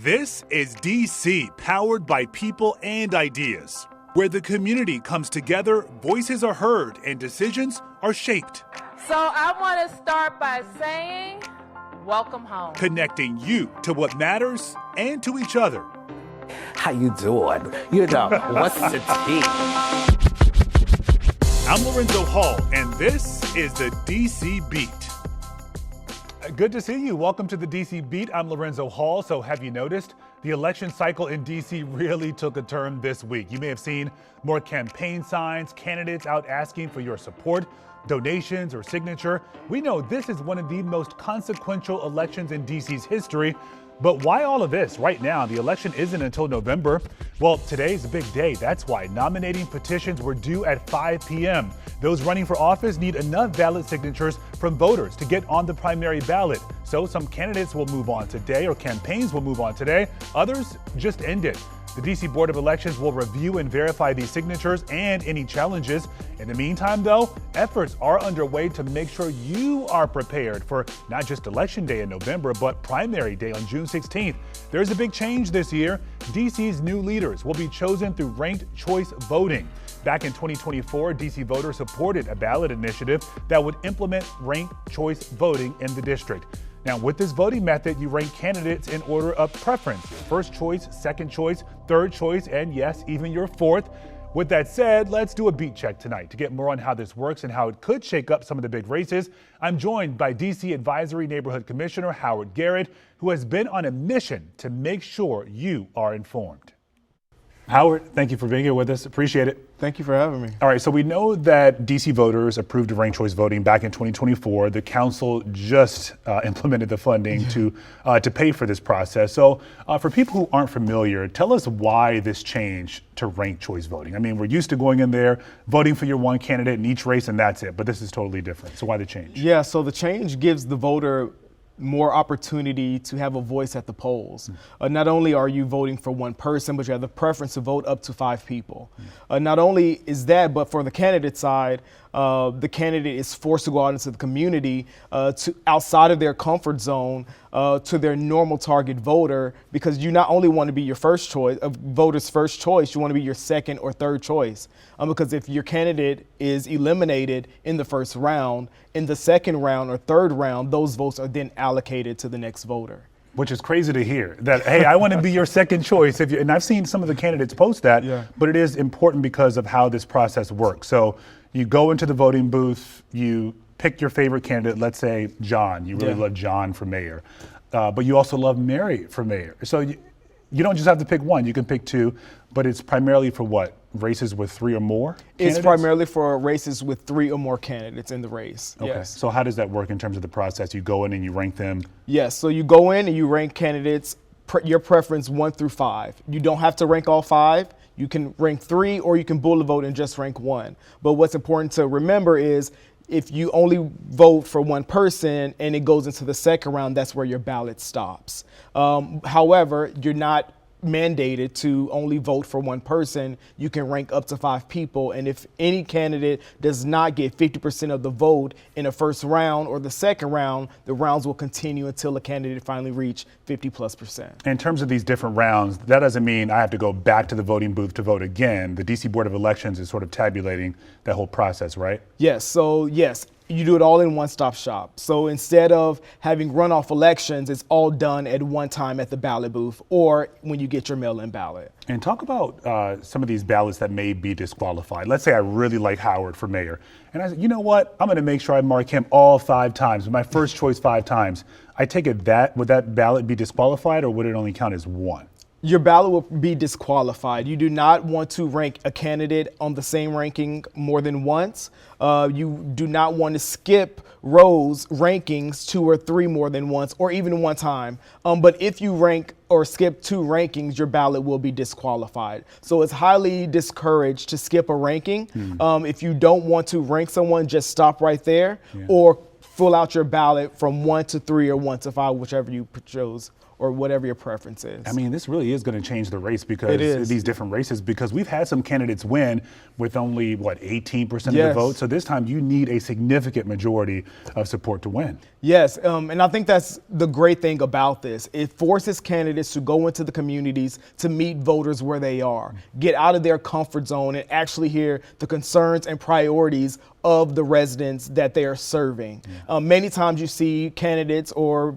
This is DC, powered by people and ideas, where the community comes together, voices are heard, and decisions are shaped. So I want to start by saying, welcome home. Connecting you to what matters and to each other. How you doing? What's the tea? I'm Lorenzo Hall, and this is the DC Beat. Good to see you. Welcome to the DC Beat. I'm Lorenzo Hall. So have you noticed the election cycle in DC really took a turn this week? You may have seen more campaign signs, candidates out asking for your support, donations or signature. We know this is one of the most consequential elections in DC's history. But why all of this right now? The election isn't until November. Well, today's a big day. That's why nominating petitions were due at 5 p.m. Those running for office need enough ballot signatures from voters to get on the primary ballot. So some candidates will move on today, or campaigns will move on today. Others just ended. The DC Board of Elections will review and verify these signatures and any challenges. In the meantime, though, efforts are underway to make sure you are prepared for not just Election Day in November, but Primary Day on June 16th. There's a big change this year. DC's new leaders will be chosen through ranked choice voting. Back in 2024, DC voters supported a ballot initiative that would implement ranked choice voting in the district. Now, with this voting method, you rank candidates in order of preference: first choice, second choice, third choice, and yes, even your fourth. With that said, let's do a beat check tonight to get more on how this works and how it could shake up some of the big races. I'm joined by DC Advisory Neighborhood Commissioner Howard Garrett, who has been on a mission to make sure you are informed. Howard, thank you for being here with us. Appreciate it. Thank you for having me. All right, so we know that DC voters approved of ranked choice voting back in 2024. The council just implemented the funding to pay for this process. So for people who aren't familiar, tell us why this change to ranked choice voting. I mean, we're used to going in there, voting for your one candidate in each race, and that's it. But this is totally different. So why the change? Yeah, so the change gives the voter more opportunity to have a voice at the polls. Not only are you voting for one person, but you have the preference to vote up to 5 people. Not only is that, but for the candidate side, the candidate is forced to go out into the community to outside of their comfort zone to their normal target voter, because you not only want to be your first choice, voter's first choice, you want to be your second or third choice. Because if your candidate is eliminated in the first round, in the second round or third round, those votes are then allocated to the next voter. Which is crazy to hear that, hey, I want to be your second choice. And I've seen some of the candidates post that, but it is important because of how this process works. So you go into the voting booth, you pick your favorite candidate, let's say John. You really love John for mayor, but you also love Mary for mayor. So you don't just have to pick one, you can pick 2, but it's primarily for what? Races with 3 or more candidates? It's primarily for races with 3 or more candidates in the race. Okay. Yes. So how does that work in terms of the process? You go in and you rank them? Yes. So you go in and you rank candidates, your preference 1 through 5. You don't have to rank all 5. You can rank 3, or you can bullet vote and just rank 1. But what's important to remember is if you only vote for one person and it goes into the second round, that's where your ballot stops. However, you're not mandated to only vote for one person. You can rank up to 5 people, and if any candidate does not get 50% of the vote in the first round or the second round, the rounds will continue until the candidate finally reach 50+%. In terms of these different rounds, that doesn't mean I have to go back to the voting booth to vote again. The DC Board of Elections is sort of tabulating that whole process, right? Yes. So yes, you do it all in one-stop shop. So instead of having runoff elections, it's all done at one time at the ballot booth or when you get your mail-in ballot. And talk about some of these ballots that may be disqualified. Let's say I really like Howard for mayor. And I said, you know what? I'm going to make sure I mark him all 5 times, my first choice 5 times. I take it would that ballot be disqualified, or would it only count as 1? Your ballot will be disqualified. You do not want to rank a candidate on the same ranking more than once. You do not want to skip rows rankings 2 or 3 more than once, or even one time. But if you rank or skip 2 rankings, your ballot will be disqualified. So it's highly discouraged to skip a ranking. If you don't want to rank someone, just stop right there, or fill out your ballot from 1 to 3 or 1 to 5, whichever you chose, or whatever your preference is. I mean, this really is going to change the race because these different races, because we've had some candidates win with only, 18% of the vote. So this time you need a significant majority of support to win. Yes, and I think that's the great thing about this. It forces candidates to go into the communities to meet voters where they are, get out of their comfort zone and actually hear the concerns and priorities of the residents that they are serving. Many times you see candidates or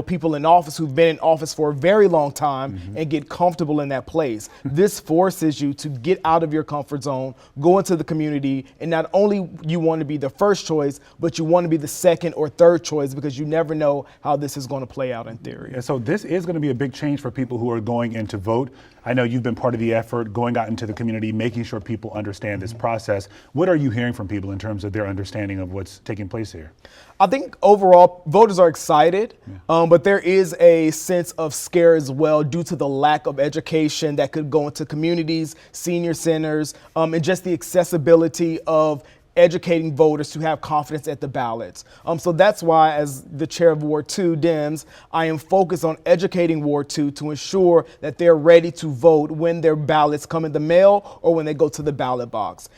people in office who've been in office for a very long time and get comfortable in that place. This forces you to get out of your comfort zone, go into the community, and not only you want to be the first choice, but you want to be the second or third choice because you never know how this is going to play out in theory. Yeah, so this is going to be a big change for people who are going in to vote. I know you've been part of the effort, going out into the community, making sure people understand this process. What are you hearing from people in terms of their understanding of what's taking place here? I think overall voters are excited, but there is a sense of scare as well due to the lack of education that could go into communities, senior centers, and just the accessibility of educating voters to have confidence at the ballots. So that's why, as the chair of Ward 2, Dems, I am focused on educating Ward 2 to ensure that they're ready to vote when their ballots come in the mail or when they go to the ballot box.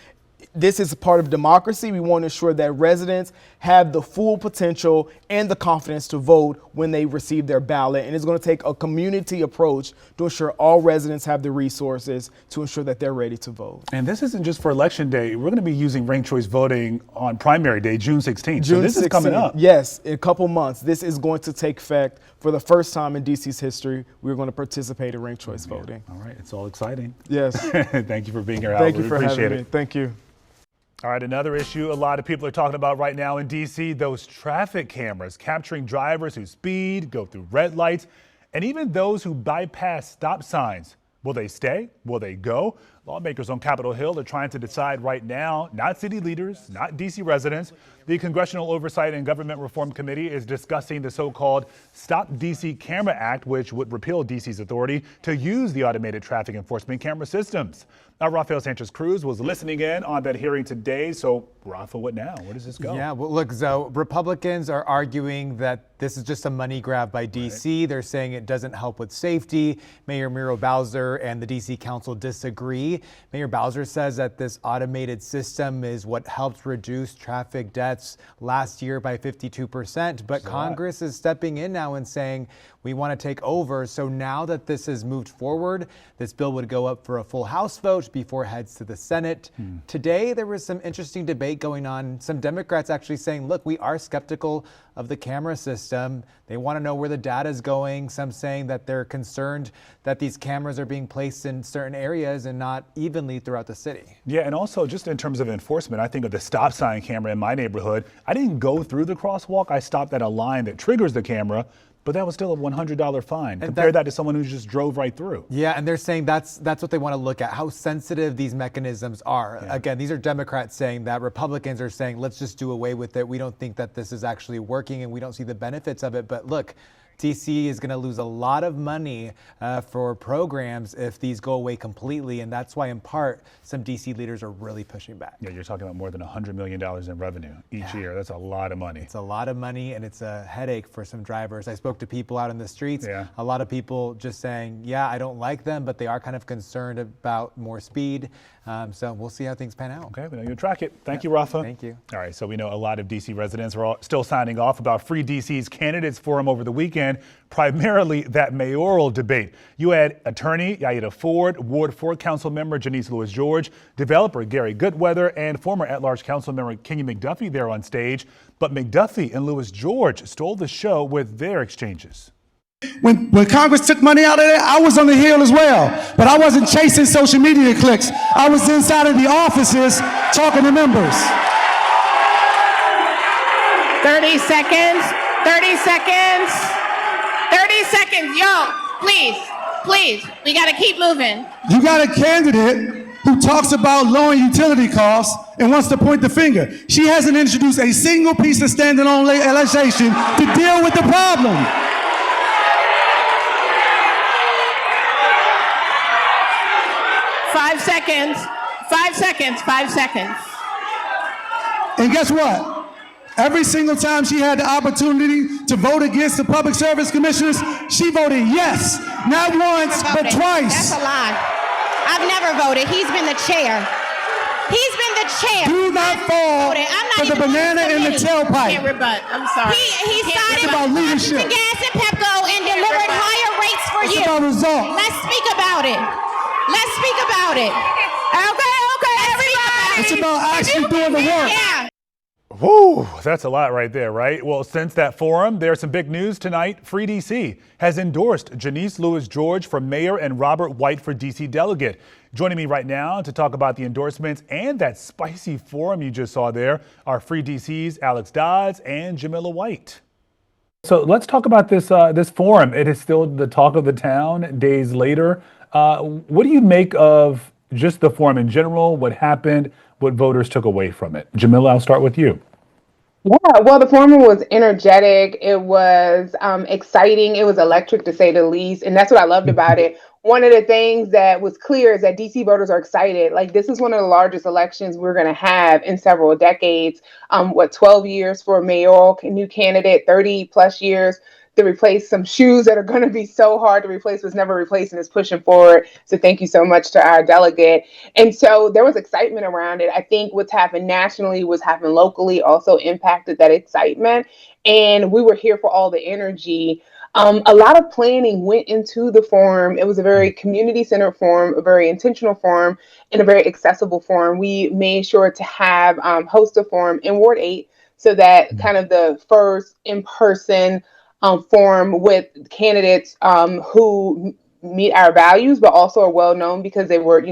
This is part of democracy. We want to ensure that residents have the full potential and the confidence to vote when they receive their ballot. And it's going to take a community approach to ensure all residents have the resources to ensure that they're ready to vote. And this isn't just for election day. We're going to be using ranked choice voting on primary day, June 16th. So this is coming up. Yes, in a couple months. This is going to take effect for the first time in DC's history. We're going to participate in ranked choice voting. All right. It's all exciting. Yes. Thank you for being here, Al. Thank you for appreciate having it. me. Thank you. All right, another issue a lot of people are talking about right now in D.C., those traffic cameras capturing drivers who speed, go through red lights, and even those who bypass stop signs. Will they stay? Will they go? Lawmakers on Capitol Hill are trying to decide right now, not city leaders, not D.C. residents. The Congressional Oversight and Government Reform Committee is discussing the so-called Stop D.C. Camera Act, which would repeal D.C.'s authority to use the automated traffic enforcement camera systems. Now, Rafael Sanchez-Cruz was listening in on that hearing today. So, Rafa, what now? Where does this go? Yeah, well, look, Zoe, Republicans are arguing that this is just a money grab by D.C. Right. They're saying it doesn't help with safety. Mayor Muriel Bowser and the D.C. Council disagree. Mayor Bowser says that this automated system is what helped reduce traffic deaths last year by 52%. But Congress is stepping in now and saying, we want to take over. So now that this has moved forward, this bill would go up for a full House vote before it heads to the Senate. Today, there was some interesting debate going on. Some Democrats actually saying, look, we are skeptical of the camera system. They want to know where the data is going. Some saying that they're concerned that these cameras are being placed in certain areas and not evenly throughout the city. Yeah, and also just in terms of enforcement, I think of the stop sign camera in my neighborhood. I didn't go through the crosswalk. I stopped at a line that triggers the camera. But that was still a $100 fine. Compare that to someone who just drove right through. Yeah, and they're saying that's what they want to look at, how sensitive these mechanisms are. Yeah. Again, these are Democrats saying that. Republicans are saying, let's just do away with it. We don't think that this is actually working and we don't see the benefits of it. But look, DC is going to lose a lot of money for programs if these go away completely. And that's why, in part, some DC leaders are really pushing back. Yeah, you're talking about more than $100 million in revenue each year. That's a lot of money. It's a lot of money, and it's a headache for some drivers. I spoke to people out in the streets. Yeah. A lot of people just saying, yeah, I don't like them, but they are kind of concerned about more speed. So we'll see how things pan out. Okay, we know you'll track it. Thank you, Rafa. Thank you. All right, so we know a lot of DC residents are still signing off about Free DC's candidates forum over the weekend, primarily that mayoral debate. You had attorney Yaida Ford, Ward 4 council member Janice Lewis-George, developer Gary Goodweather, and former at-large council member Kenya McDuffie there on stage. But McDuffie and Lewis-George stole the show with their exchanges. When Congress took money out of there, I was on the Hill as well. But I wasn't chasing social media clicks. I was inside of the offices talking to members. 30 seconds. 30 seconds. 30 seconds. Yo, please. We got to keep moving. You got a candidate who talks about lowering utility costs and wants to point the finger. She hasn't introduced a single piece of standalone legislation to deal with the problem. Five seconds. And guess what? Every single time she had the opportunity to vote against the public service commissioners, she voted yes. Not once, but twice. That's a lie. I've never voted. He's been the chair. He's been the chair. Do not fall for the banana in the tailpipe. I'm sorry. He It's cited about leadership. gas and Pepco and delivered higher rates for It's you. about results. Let's speak about it. Let's speak about it. Okay, everybody. It's about actually doing the work. Yeah. Whew, that's a lot right there, right? Well, since that forum, there's some big news tonight. Free DC has endorsed Janice Lewis-George for mayor and Robert White for DC delegate. Joining me right now to talk about the endorsements and that spicy forum you just saw there are Free DC's Alex Dodds and Jamila White. So let's talk about this forum. It is still the talk of the town days later. What do you make of just the forum in general? What happened? What voters took away from it? Jamila, I'll start with you. Yeah, well, the forum was energetic. It was exciting. It was electric, to say the least. And that's what I loved about it. One of the things that was clear is that DC voters are excited. Like, this is one of the largest elections we're going to have in several decades. 12 years for a mayoral new candidate, 30 plus years to replace some shoes that are going to be so hard to replace, was never replaced, and is pushing forward. So thank you so much to our delegate. And so there was excitement around it. I think what's happened nationally, what's happened locally also impacted that excitement. And we were here for all the energy. A lot of planning went into the forum. It was a very community-centered forum, a very intentional forum, and a very accessible forum. We made sure to have host a forum in Ward 8 so that kind of the first in-person forum with candidates who meet our values, but also are well known because they were,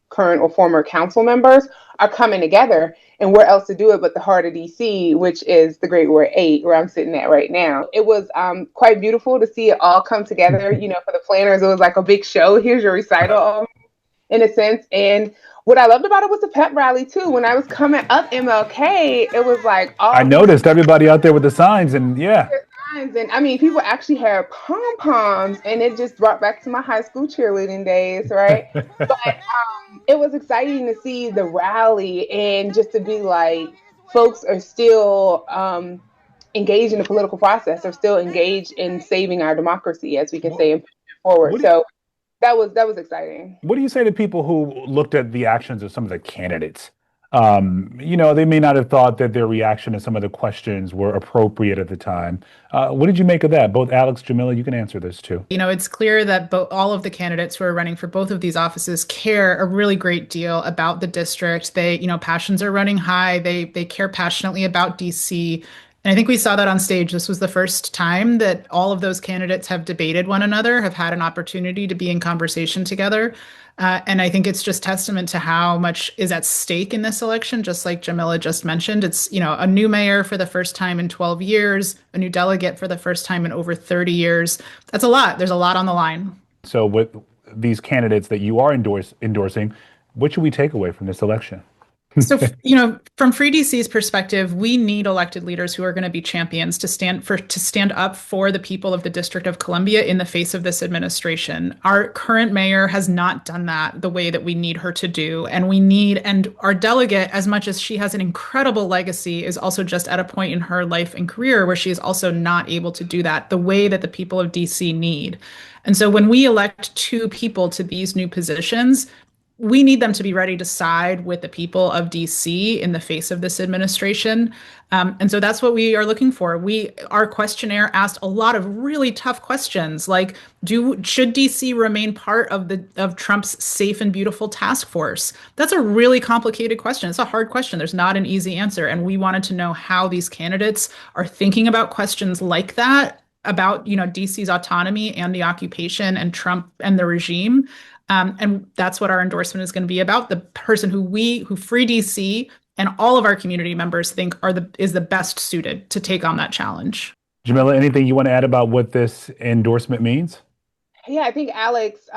current or former council members, are coming together. And where else to do it but the heart of DC, which is the Great Ward 8, where I'm sitting at right now. It was quite beautiful to see it all come together. For the planners, it was like a big show. Here's your recital, in a sense. And what I loved about it was the pep rally too. When I was coming up MLK, it was like I noticed everybody out there with the signs, and yeah. And I mean, people actually had pom-poms, and it just brought back to my high school cheerleading days, right? But it was exciting to see the rally and just to be like, folks are still engaged in the political process, are still engaged in saving our democracy, as we can say, and pushing it forward. So that was exciting. What do you say to people who looked at the actions of some of the candidates? They may not have thought that their reaction to some of the questions were appropriate at the time. What did you make of that? Both Alex, Jamila, you can answer this too. It's clear that all of the candidates who are running for both of these offices care a really great deal about the district. They, passions are running high. They care passionately about DC. And I think we saw that on stage. This was the first time that all of those candidates have debated one another, have had an opportunity to be in conversation together. And I think it's just testament to how much is at stake in this election, just like Jamila just mentioned. It's, a new mayor for the first time in 12 years, a new delegate for the first time in over 30 years. That's a lot. There's a lot on the line. So with these candidates that you are endorsing, what should we take away from this election? So, from Free DC's perspective, we need elected leaders who are going to be champions to stand up for the people of the District of Columbia in the face of this administration. Our current mayor has not done that the way that we need her to do. And our delegate, as much as she has an incredible legacy, is also just at a point in her life and career where she is also not able to do that the way that the people of DC need. And so when we elect two people to these new positions, we need them to be ready to side with the people of DC in the face of this administration. And so that's what we are looking for. Our questionnaire asked a lot of really tough questions, like, should DC remain part of Trump's safe and beautiful task force? That's a really complicated question. It's a hard question. There's not an easy answer. And we wanted to know how these candidates are thinking about questions like that, about, DC's autonomy and the occupation and Trump and the regime. And that's what our endorsement is going to be about. The person who Free DC and all of our community members think is the best suited to take on that challenge. Jamila, anything you want to add about what this endorsement means? Yeah, I think Alex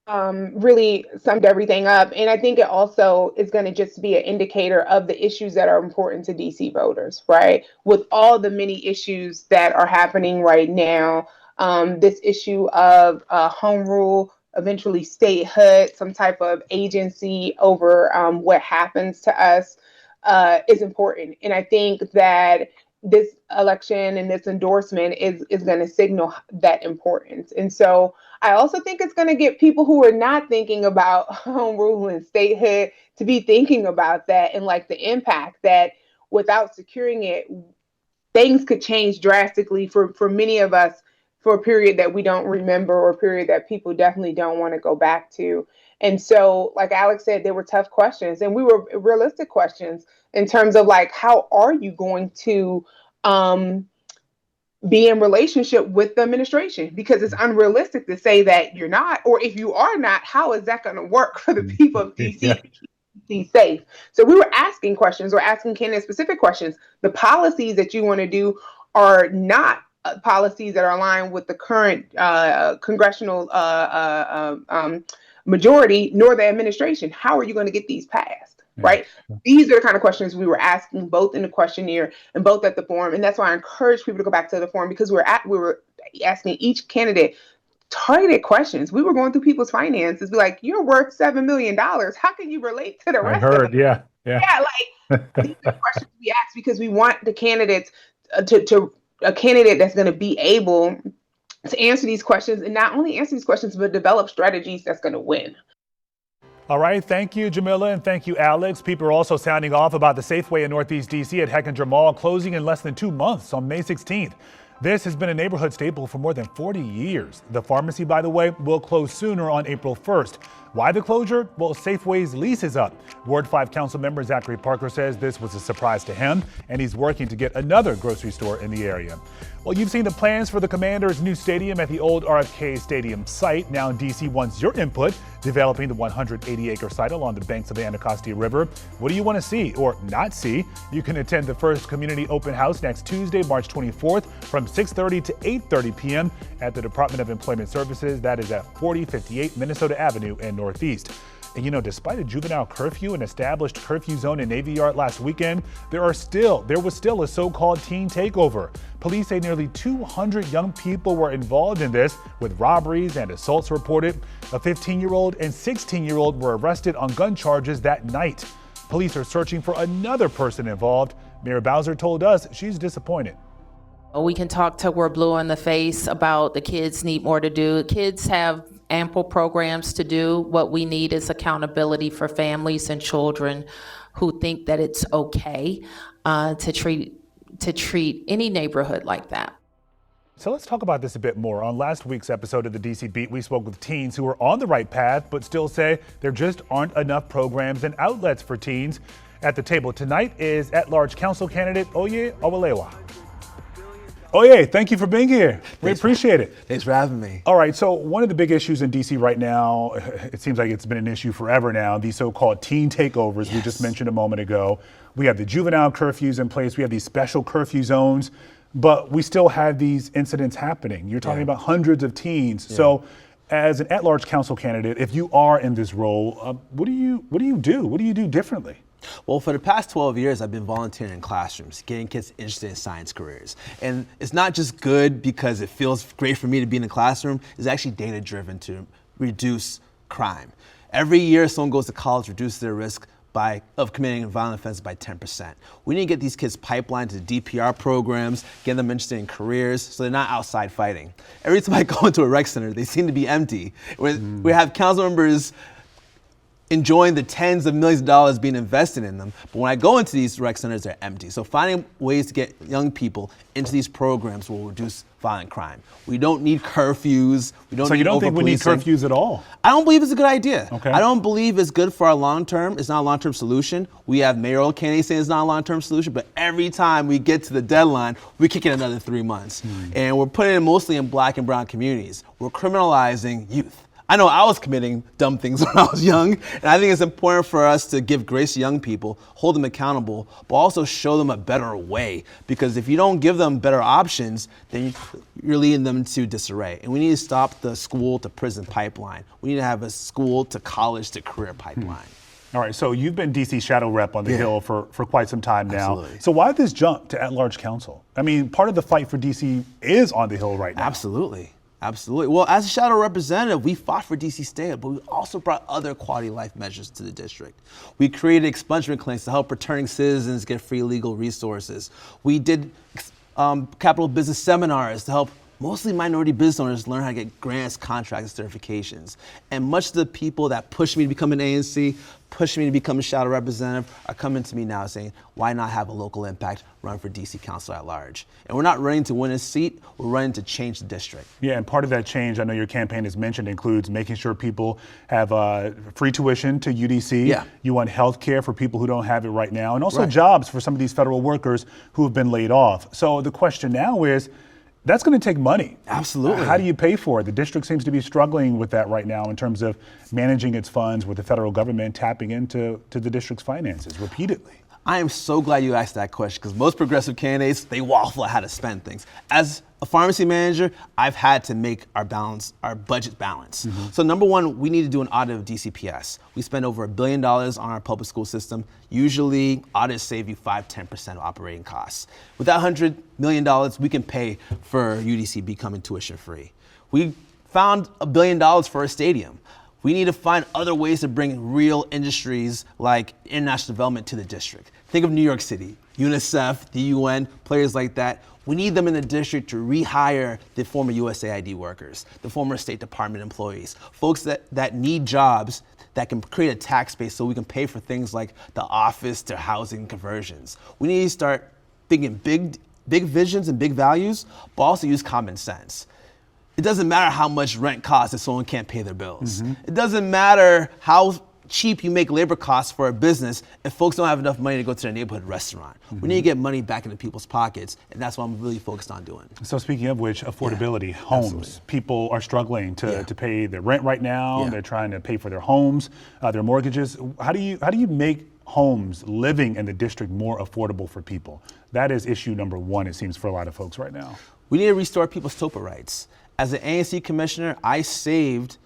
really summed everything up. And I think it also is going to just be an indicator of the issues that are important to DC voters, right? With all the many issues that are happening right now, this issue of home rule, eventually statehood, some type of agency over what happens to us is important. And I think that this election and this endorsement is going to signal that importance. And so I also think it's going to get people who are not thinking about home rule and statehood to be thinking about that and like the impact that without securing it, things could change drastically for many of us for a period that we don't remember or a period that people definitely don't want to go back to. And so, like Alex said, they were tough questions and we were realistic questions in terms of like, how are you going to be in relationship with the administration? Because it's unrealistic to say that you're not, or if you are not, how is that going to work for the people of DC to keep DC safe? So we were asking questions, we're asking candidate specific questions. The policies that you want to do are not policies that are aligned with the current congressional majority, nor the administration. How are you going to get these passed? Right? These are the kind of questions we were asking both in the questionnaire and both at the forum. And that's why I encourage people to go back to the forum, because we were asking each candidate targeted questions. We were going through people's finances, be like, you're worth $7 million. How can you relate to the rest of them? Yeah, like these are questions we ask because we want the candidates to a candidate that's going to be able to answer these questions, and not only answer these questions, but develop strategies that's going to win. All right. Thank you, Jamila, and thank you, Alex. People are also sounding off about the Safeway in Northeast D.C. at Hechinger Mall closing in less than 2 months on May 16th. This has been a neighborhood staple for more than 40 years. The pharmacy, by the way, will close sooner on April 1st. Why the closure? Well, Safeway's lease is up. Ward 5 council member Zachary Parker says this was a surprise to him, and he's working to get another grocery store in the area. Well, you've seen the plans for the Commanders' new stadium at the old RFK Stadium site. Now DC wants your input, developing the 180-acre site along the banks of the Anacostia River. What do you want to see or not see? You can attend the first community open house next Tuesday, March 24th from 6:30 to 8:30 p.m. at the Department of Employment Services. That is at 4058 Minnesota Avenue in Northeast. And despite a juvenile curfew and established curfew zone in Navy Yard last weekend, there was still a so-called teen takeover. Police say nearly 200 young people were involved in this, with robberies and assaults reported. A 15-year-old and 16-year-old were arrested on gun charges that night. Police are searching for another person involved. Mayor Bowser told us she's disappointed. We can talk till we're blue in the face about the kids need more to do. Kids have ample programs to do. What we need is accountability for families and children who think that it's okay to treat any neighborhood like that. So let's talk about this a bit more. On last week's episode of the DC Beat, we spoke with teens who are on the right path, but still say there just aren't enough programs and outlets for teens. At the table tonight is at-large council candidate Owolewa. Oye, thank you for being here. We appreciate it. Thanks for having me. All right, so one of the big issues in DC right now, it seems like it's been an issue forever now, these so-called teen takeovers we just mentioned a moment ago. We have the juvenile curfews in place, we have these special curfew zones, but we still have these incidents happening. You're talking about hundreds of teens. So as an at-large council candidate, if you are in this role, what do you do? What do you do differently? Well, for the past 12 years, I've been volunteering in classrooms, getting kids interested in science careers. And it's not just good because it feels great for me to be in the classroom, it's actually data-driven to reduce crime. Every year someone goes to college, reduces their risk of committing a violent offense by 10%. We need to get these kids pipelined to DPR programs, get them interested in careers so they're not outside fighting. Every time I go into a rec center, they seem to be empty. We have council members enjoying the tens of millions of dollars being invested in them. But when I go into these rec centers, they're empty. So finding ways to get young people into these programs will reduce violent crime. We don't need curfews. We don't So need you don't think we need over-policing. curfews at all? I don't believe it's a good idea. Okay. I don't believe it's good for our long term. It's not a long-term solution. We have mayoral candidates saying it's not a long-term solution, but every time we get to the deadline, we kick it another 3 months. And we're putting it mostly in black and brown communities. We're criminalizing youth. I know I was committing dumb things when I was young, and I think it's important for us to give grace to young people, hold them accountable, but also show them a better way. Because if you don't give them better options, then you're leading them to disarray. And we need to stop the school to prison pipeline. We need to have a school to college to career pipeline. All right, so you've been DC shadow rep on the Hill for quite some time now. Absolutely. So why this jump to at-large council? I mean, part of the fight for DC is on the Hill right now. Absolutely. Absolutely. Well, as a shadow representative, we fought for DC Stay-Up, but we also brought other quality of life measures to the district. We created expungement clinics to help returning citizens get free legal resources. We did capital business seminars to help mostly minority business owners learn how to get grants, contracts, and certifications. And much of the people that pushed me to become an ANC, pushed me to become a shadow representative, are coming to me now saying, why not have a local impact, run for DC Council at large? And we're not running to win a seat, we're running to change the district. Yeah, and part of that change, I know your campaign has mentioned, includes making sure people have free tuition to UDC. Yeah. You want health care for people who don't have it right now, and also jobs for some of these federal workers who have been laid off. So the question now is, that's going to take money. Absolutely. How do you pay for it? The district seems to be struggling with that right now in terms of managing its funds with the federal government tapping into the district's finances repeatedly. I am so glad you asked that question, because most progressive candidates, they waffle at how to spend things. As a pharmacy manager, I've had to make our budget balance. So number one, we need to do an audit of DCPS. We spend over $1 billion on our public school system. Usually audits save you 5-10% of operating costs. With that $100 million, we can pay for UDC becoming tuition free. We found $1 billion for a stadium. We need to find other ways to bring real industries like international development to the district. Think of New York City, UNICEF, the UN, players like that. We need them in the district to rehire the former USAID workers, the former State Department employees, folks that need jobs that can create a tax base so we can pay for things like the office to housing conversions. We need to start thinking big visions and big values, but also use common sense. It doesn't matter how much rent costs if someone can't pay their bills. It doesn't matter how cheap you make labor costs for a business if folks don't have enough money to go to their neighborhood restaurant. We need to get money back into people's pockets, and that's what I'm really focused on doing. So speaking of which, affordability, homes. Absolutely. People are struggling to pay their rent right now. They're trying to pay for their homes, their mortgages. How do you make homes living in the district more affordable for people? That is issue number one, it seems, for a lot of folks right now. We need to restore people's TOPA rights. As an ANC commissioner, I saved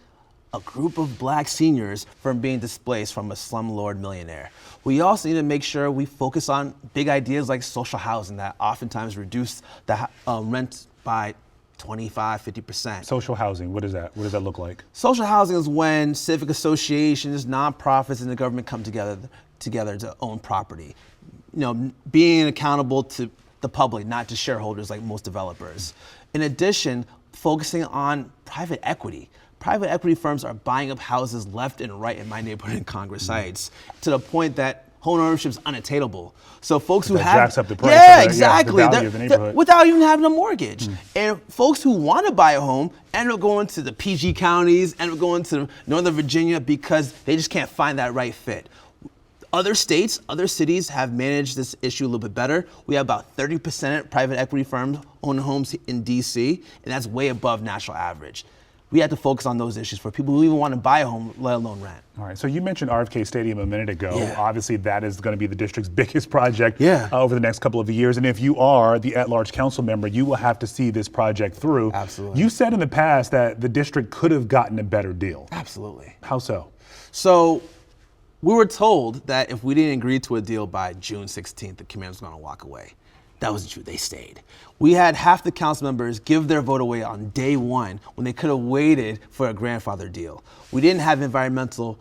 a group of black seniors from being displaced from a slumlord millionaire. We also need to make sure we focus on big ideas like social housing that oftentimes reduce the rent by 25-50%. Social housing, what is that? What does that look like? Social housing is when civic associations, nonprofits, and the government come together to own property. You know, being accountable to the public, not to shareholders like most developers. In addition, focusing on private equity. Private equity firms are buying up houses left and right in my neighborhood in Congress Heights to the point that home ownership is unattainable. So folks who have jacks up the price yeah, of the, exactly, the value of the neighborhood. without even having a mortgage. And folks who want to buy a home end up going to the PG counties, end up going to Northern Virginia because they just can't find that right fit. Other states, other cities have managed this issue a little bit better. We have about 30% private equity firms own homes in DC, and that's way above national average. We have to focus on those issues for people who even want to buy a home, let alone rent. All right, so you mentioned RFK Stadium a minute ago. Yeah. Obviously, that is going to be the district's biggest project over the next couple of years. And if you are the at-large council member, you will have to see this project through. Absolutely. You said in the past that the district could have gotten a better deal. Absolutely. How so? So we were told that if we didn't agree to a deal by June 16th, the commander was going to walk away. That wasn't true. They stayed. We had half the council members give their vote away on day one when they could have waited for a grandfather deal. We didn't have environmental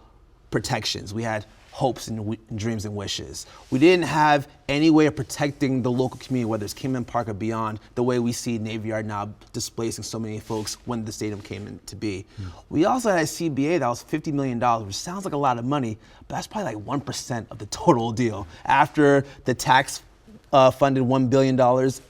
protections. We had hopes and dreams and wishes. We didn't have any way of protecting the local community, whether it's Kingman Park or beyond, the way we see Navy Yard now displacing so many folks when the stadium came into be. We also had a CBA that was $50 million, which sounds like a lot of money, but that's probably like 1% of the total deal after the tax funded $1 billion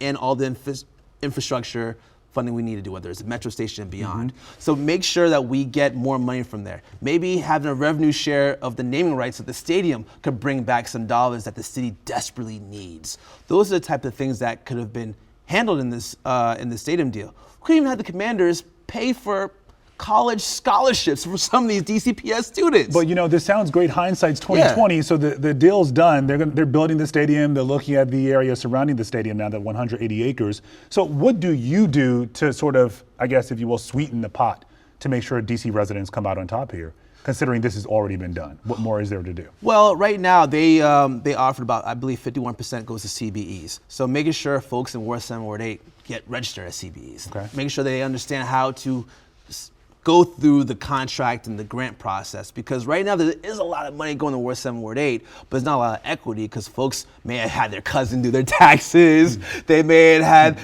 and all the infrastructure funding we need to do, whether it's a metro station and beyond. So make sure that we get more money from there. Maybe having a revenue share of the naming rights of the stadium could bring back some dollars that the city desperately needs. Those are the type of things that could have been handled in this stadium deal. We could even have the commanders pay for college scholarships for some of these DCPS students. But you know, this sounds great. Hindsight's 2020. So the deal's done. They're building the stadium. They're looking at the area surrounding the stadium now, that 180 acres. So what do you do to sort of, I guess, if you will, sweeten the pot to make sure DC residents come out on top here? considering this has already been done? What more is there to do? Well, right now they offered about, I believe 51% goes to CBEs. So making sure folks in Ward 7, Ward 8 get registered as CBEs. Okay. Making sure they understand how to go through the contract and the grant process, because right now there is a lot of money going to Ward 7, Ward 8, but there's not a lot of equity because folks may have had their cousin do their taxes. They may have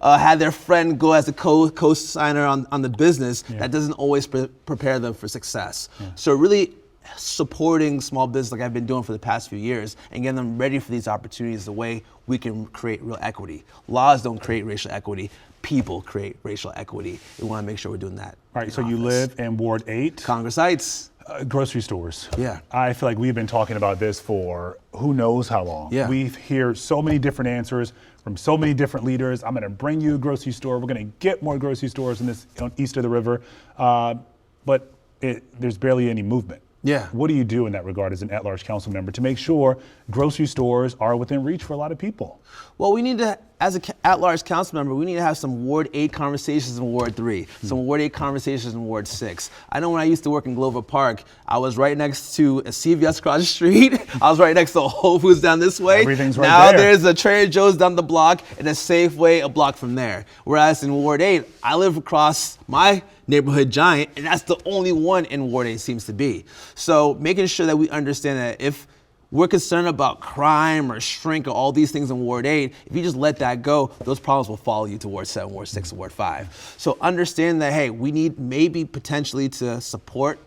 had their friend go as a co-signer on the business. That doesn't always prepare them for success. So really supporting small business like I've been doing for the past few years and getting them ready for these opportunities is the way we can create real equity. Laws don't create racial equity. People create racial equity. We want to make sure we're doing that. All right, so you live in Ward 8. Congress Heights. Grocery stores. Yeah. I feel like we've been talking about this for who knows how long. Yeah. We hear so many different answers from so many different leaders. I'm going to bring you a grocery store. We're going to get more grocery stores on east of the river. But there's barely any movement. Yeah. What do you do in that regard as an at-large council member to make sure grocery stores are within reach for a lot of people? Well, we need to, as an at-large council member, we need to have some Ward 8 conversations in Ward 3, some Ward 8 conversations in Ward 6. I know when I used to work in Glover Park, I was right next to a CVS across the street. I was right next to a Whole Foods down this way. Everything's right now there. There's a Trader Joe's down the block and a Safeway a block from there. Whereas in Ward 8, I live across my neighborhood Giant, and that's the only one in Ward 8 seems to be. So making sure that we understand that if we're concerned about crime or shrink or all these things in Ward 8, if you just let that go, those problems will follow you to Ward 7, Ward 6, and Ward 5. So understand that, hey, we need maybe potentially to support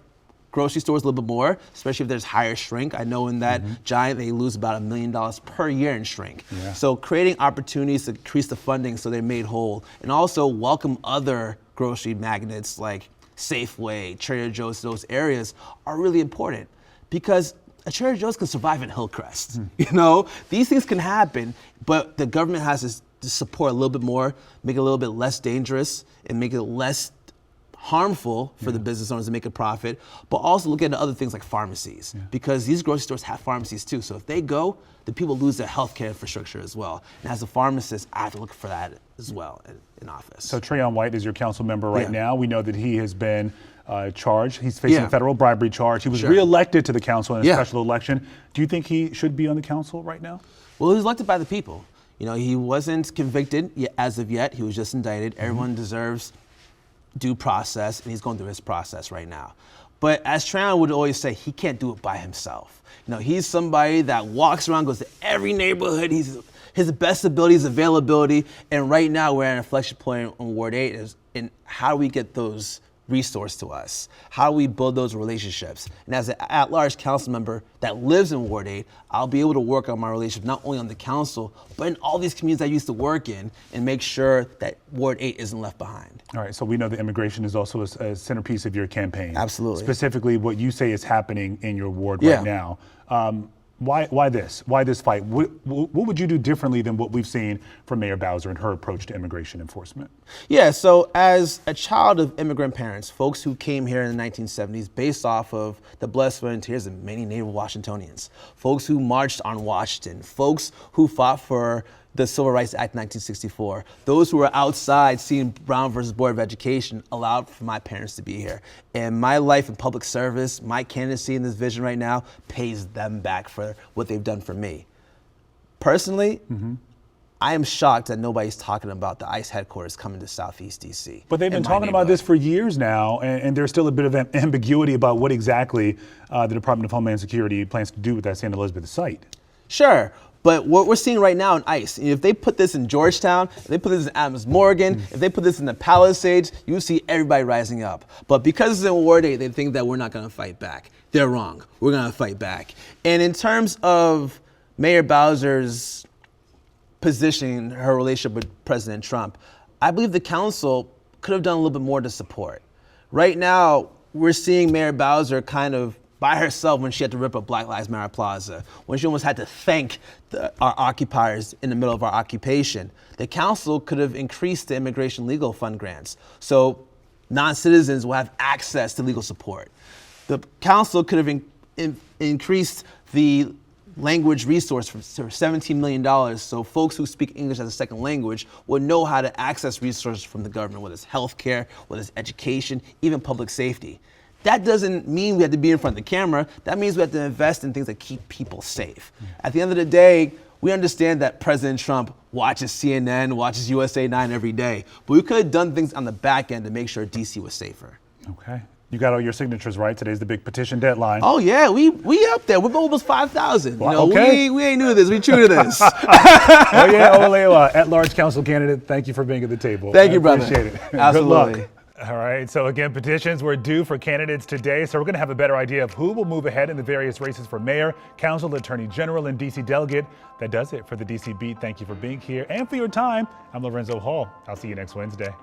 grocery stores a little bit more, especially if there's higher shrink. I know in that Giant, they lose about $1 million per year in shrink. Yeah. So creating opportunities to increase the funding so they're made whole, and also welcome other grocery magnets like Safeway, Trader Joe's, those areas are really important, because a Trader Joe's can survive in Hillcrest. You know, these things can happen, but the government has to support a little bit more, make it a little bit less dangerous, and make it less harmful for the business owners to make a profit, but also look at other things like pharmacies, because these grocery stores have pharmacies too. So if they go, the people lose their healthcare infrastructure as well. And as a pharmacist, I have to look for that as well in office. So Trayon White is your council member right now. We know that he has been charged. He's facing a federal bribery charge. He was reelected to the council in a special election. Do you think he should be on the council right now? Well, he was elected by the people. You know, he wasn't convicted as of yet. He was just indicted. Everyone deserves due process, and he's going through his process right now. But as Trayon would always say, he can't do it by himself. You know, he's somebody that walks around, goes to every neighborhood. He's his best ability is availability, and right now we're at an inflection point on Ward 8 is in how do we get those resources to us? How do we build those relationships? And as an at-large council member that lives in Ward 8, I'll be able to work on my relationship not only on the council, but in all these communities I used to work in, and make sure that Ward 8 isn't left behind. All right, so we know that immigration is also a centerpiece of your campaign. Absolutely. Specifically, what you say is happening in your ward right now. Why this? Why this fight? What would you do differently than what we've seen from Mayor Bowser and her approach to immigration enforcement? Yeah, so as a child of immigrant parents, folks who came here in the 1970s based off of the blood, sweat, and tears of many native Washingtonians, folks who marched on Washington, folks who fought for the Civil Rights Act 1964, those who were outside seeing Brown versus Board of Education allowed for my parents to be here. And my life in public service, my candidacy in this vision right now pays them back for what they've done for me. Personally, I am shocked that nobody's talking about the ICE headquarters coming to Southeast DC. But they've been talking about this for years now, and there's still a bit of ambiguity about what exactly the Department of Homeland Security plans to do with that St. Elizabeth site. Sure. But what we're seeing right now in ICE, if they put this in Georgetown, if they put this in Adams Morgan, if they put this in the Palisades, you see everybody rising up. But because it's in Ward 8, they think that we're not going to fight back. They're wrong. We're going to fight back. And in terms of Mayor Bowser's positioning her relationship with President Trump, I believe the council could have done a little bit more to support. Right now, we're seeing Mayor Bowser kind of by herself when she had to rip up Black Lives Matter Plaza, when she almost had to thank our occupiers in the middle of our occupation. The council could have increased the immigration legal fund grants so non-citizens will have access to legal support. The council could have increased the language resource for $17 million so folks who speak English as a second language would know how to access resources from the government, whether it's healthcare, whether it's education, even public safety. that doesn't mean we have to be in front of the camera. That means we have to invest in things that keep people safe. At the end of the day, we understand that President Trump watches CNN, watches USA 9 every day, but we could have done things on the back end to make sure DC was safer. Okay. You got all your signatures, right? Today's the big petition deadline. Oh yeah, we up there. We're almost 5,000. Well, you know, okay. we ain't new to this. We true to this. Oh yeah, Owolewa, at-large council candidate. Thank you for being at the table. Thank you, brother. Appreciate it. Absolutely. Good luck. All right, so again, petitions were due for candidates today, so we're going to have a better idea of who will move ahead in the various races for mayor, council, attorney general, and DC delegate. That does it for the DC Beat. Thank you for being here and for your time. I'm Lorenzo Hall. I'll see you next Wednesday.